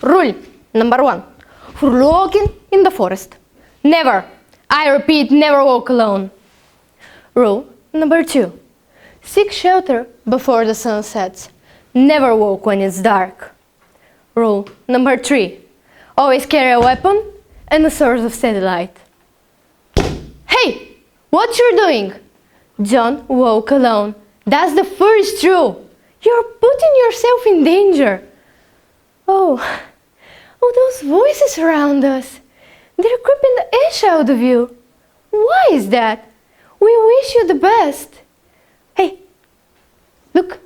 Rule number 1. For walking in the forest. Never, I repeat, never walk alone. Rule number 2. Seek shelter before the sun sets. Never walk when it's dark. Rule number 3. Always carry a weapon and a source of steady light. Hey, what you're doing? Don't walk alone. That's the first rule. You're putting yourself in danger. Oh, those voices around us. They're creeping the ash out of you. Why is that? We wish you the best. Hey, look.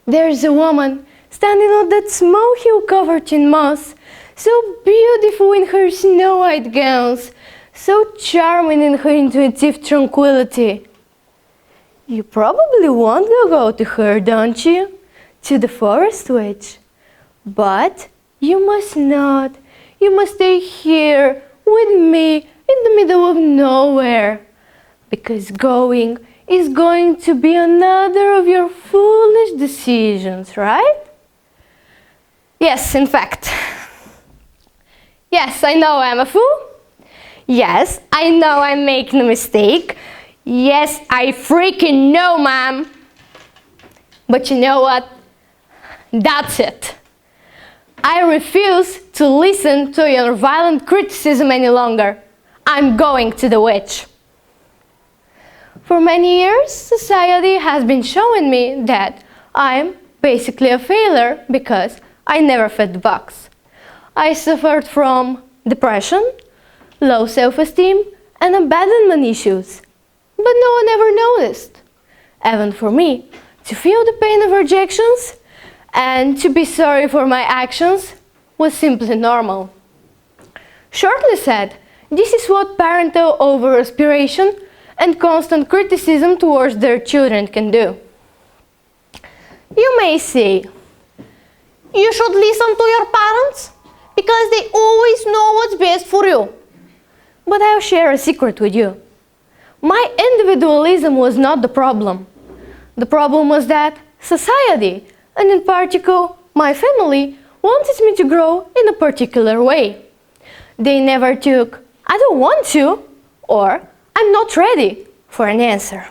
There's a woman standing on that small hill covered in moss, so beautiful in her snow-white gowns, so charming in her intuitive tranquility. You probably want to go to her, don't you? To the forest witch. But you must not. You must stay here with me in the middle of nowhere. Because going is going to be another of your foolish decisions, right? Yes, in fact. Yes, I know I'm a fool. Yes, I know I'm making a mistake. Yes, I freaking know, Mom. But you know what? That's it. I refuse to listen to your violent criticism any longer. I'm going to the witch. For many years, society has been showing me that I'm basically a failure because I never fit the box. I suffered from depression, low self-esteem, and abandonment issues. But no one ever noticed. Even for me, to feel the pain of rejections and to be sorry for my actions was simply normal. Shortly said, this is what parental over-aspiration and constant criticism towards their children can do. You may say, you should listen to your parents because they always know what's best for you. But I'll share a secret with you. My individualism was not the problem. The problem was that society, and in particular my family, wanted me to grow in a particular way. They never took, I don't want to, or I'm not ready for an answer.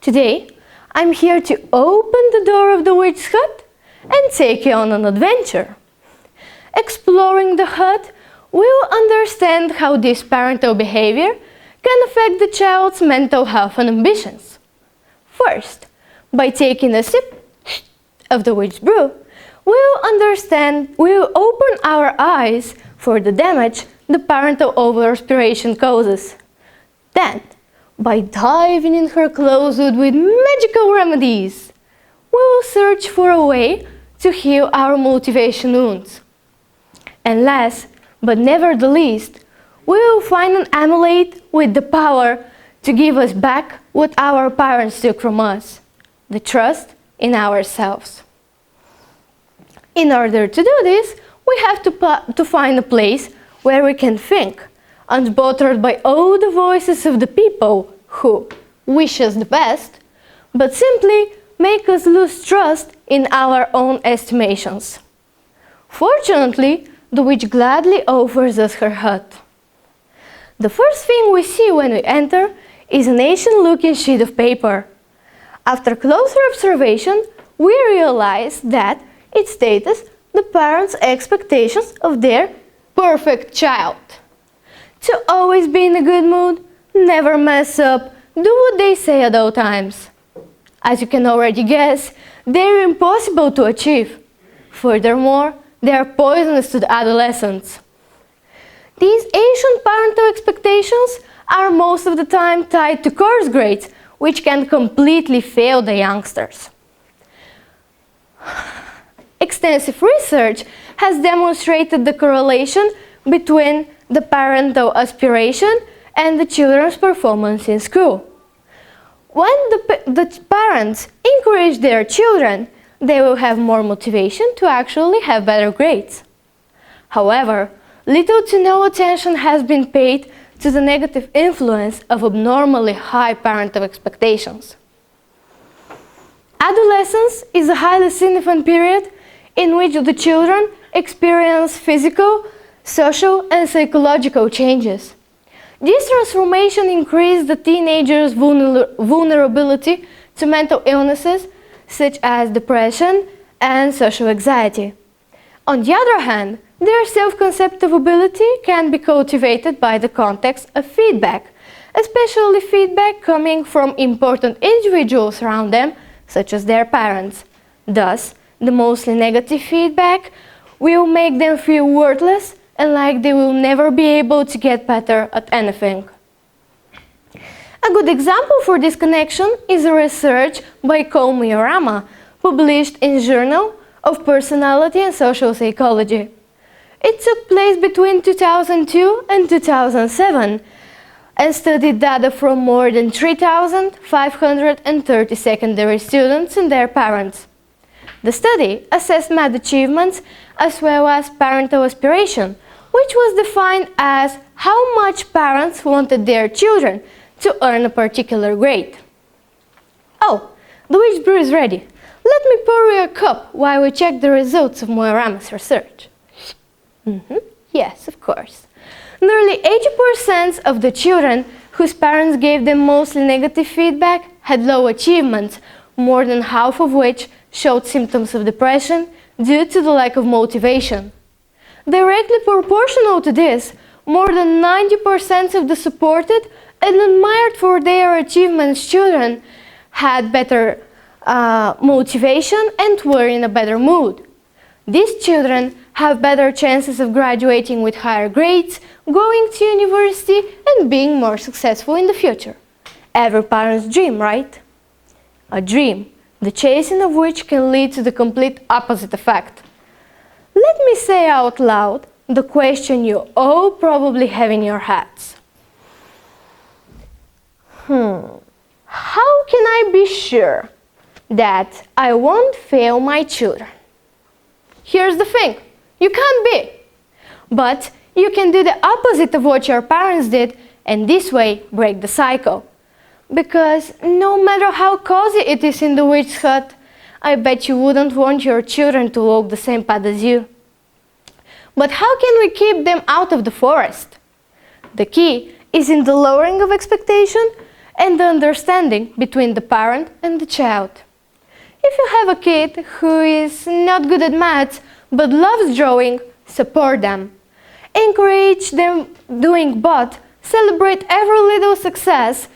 Today, I'm here to open the door of the witch's hut and take you on an adventure. Exploring the hut, we'll understand how this parental behavior can affect the child's mental health and ambitions. First, by taking a sip of the witch brew, we'll open our eyes for the damage the parental over-aspiration causes. Then, by diving in her closet with magical remedies, we'll search for a way to heal our motivation wounds. And last, but never the least, we'll find an amulet with the power to give us back what our parents took from us, the trust in ourselves. In order to do this, we have to find a place where we can think, unbothered by all the voices of the people who wish us the best, but simply make us lose trust in our own estimations. Fortunately, the witch gladly offers us her hut. The first thing we see when we enter is an ancient-looking sheet of paper. After closer observation, we realize that it states the parents' expectations of their perfect child. To always be in a good mood, never mess up, do what they say at all times. As you can already guess, they're impossible to achieve. Furthermore, they are poisonous to the adolescents. These ancient parental expectations are most of the time tied to course grades, which can completely fail the youngsters. Extensive research has demonstrated the correlation between the parental aspiration and the children's performance in school. When the parents encourage their children, they will have more motivation to actually have better grades. However, little to no attention has been paid to the negative influence of abnormally high parental expectations. Adolescence is a highly significant period in which the children experience physical, social, and psychological changes. This transformation increased the teenagers' vulnerability to mental illnesses such as depression and social anxiety. On the other hand, their self-conceptive ability can be cultivated by the context of feedback, especially feedback coming from important individuals around them, such as their parents. Thus, the mostly negative feedback will make them feel worthless and like they will never be able to get better at anything. A good example for this connection is a research by Komiorama, published in Journal of Personality and Social Psychology. It took place between 2002 and 2007 and studied data from more than 3,530 secondary students and their parents. The study assessed math achievements as well as parental aspiration, which was defined as how much parents wanted their children to earn a particular grade. Oh, the witch brew is ready. Let me pour you a cup while we check the results of Moirama's research. Yes, of course. Nearly 80% of the children whose parents gave them mostly negative feedback had low achievements, more than half of which showed symptoms of depression due to the lack of motivation. Directly proportional to this, more than 90% of the supported and admired for their achievements children had better motivation and were in a better mood. These children have better chances of graduating with higher grades, going to university, and being more successful in the future. Every parent's dream, right? A dream, the chasing of which can lead to the complete opposite effect. Let me say out loud the question you all probably have in your heads. How can I be sure that I won't fail my children? Here's the thing, you can't be. But you can do the opposite of what your parents did and this way break the cycle. Because no matter how cozy it is in the witch hut, I bet you wouldn't want your children to walk the same path as you. But how can we keep them out of the forest? The key is in the lowering of expectation and the understanding between the parent and the child. If you have a kid who is not good at maths but loves drawing, support them. Encourage them doing both, celebrate every little success,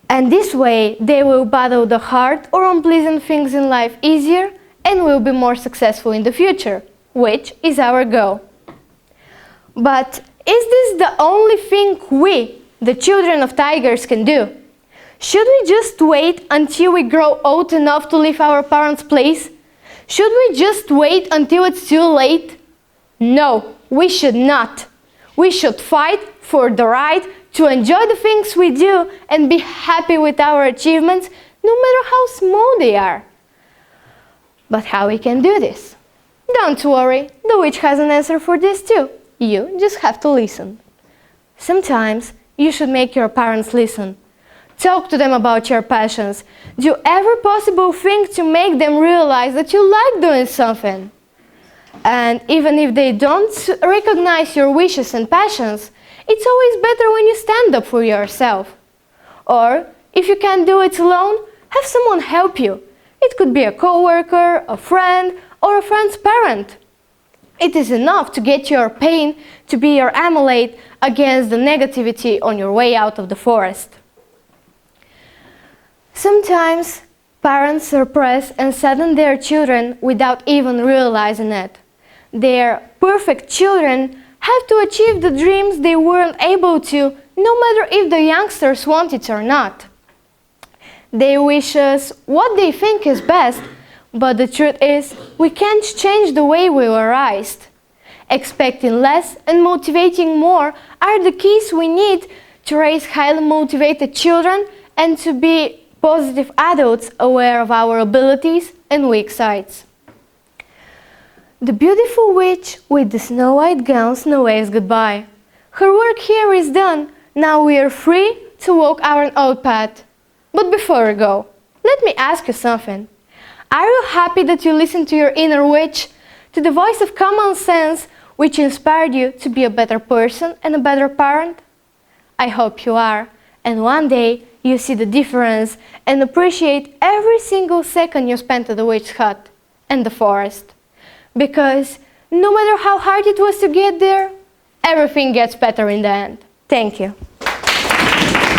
and this way they will battle the hard or unpleasant things in life easier and will be more successful in the future, which is our goal. But is this the only thing we, the children of tigers, can do? Should we just wait until we grow old enough to leave our parents' place? Should we just wait until it's too late? No, we should not. We should fight for the right to enjoy the things we do and be happy with our achievements, no matter how small they are. But how we can do this? Don't worry, the witch has an answer for this too. You just have to listen. Sometimes you should make your parents listen. Talk to them about your passions. Do every possible thing to make them realize that you like doing something. And even if they don't recognize your wishes and passions, it's always better when you stand up for yourself. Or, if you can't do it alone, have someone help you. It could be a coworker, a friend, or a friend's parent. It is enough to get your pain to be your amulet against the negativity on your way out of the forest. Sometimes parents suppress and sadden their children without even realizing it. Their perfect children have to achieve the dreams they weren't able to, no matter if the youngsters want it or not. They wish us what they think is best, but the truth is, we can't change the way we were raised. Expecting less and motivating more are the keys we need to raise highly motivated children and to be positive adults aware of our abilities and weak sides. The beautiful witch with the snow-white gowns now waves goodbye. Her work here is done. Now we are free to walk our own path. But before we go, let me ask you something. Are you happy that you listened to your inner witch? to the voice of common sense which inspired you to be a better person and a better parent? I hope you are, and one day you see the difference and appreciate every single second you spent at the witch hut and the forest. Because no matter how hard it was to get there, everything gets better in the end. Thank you.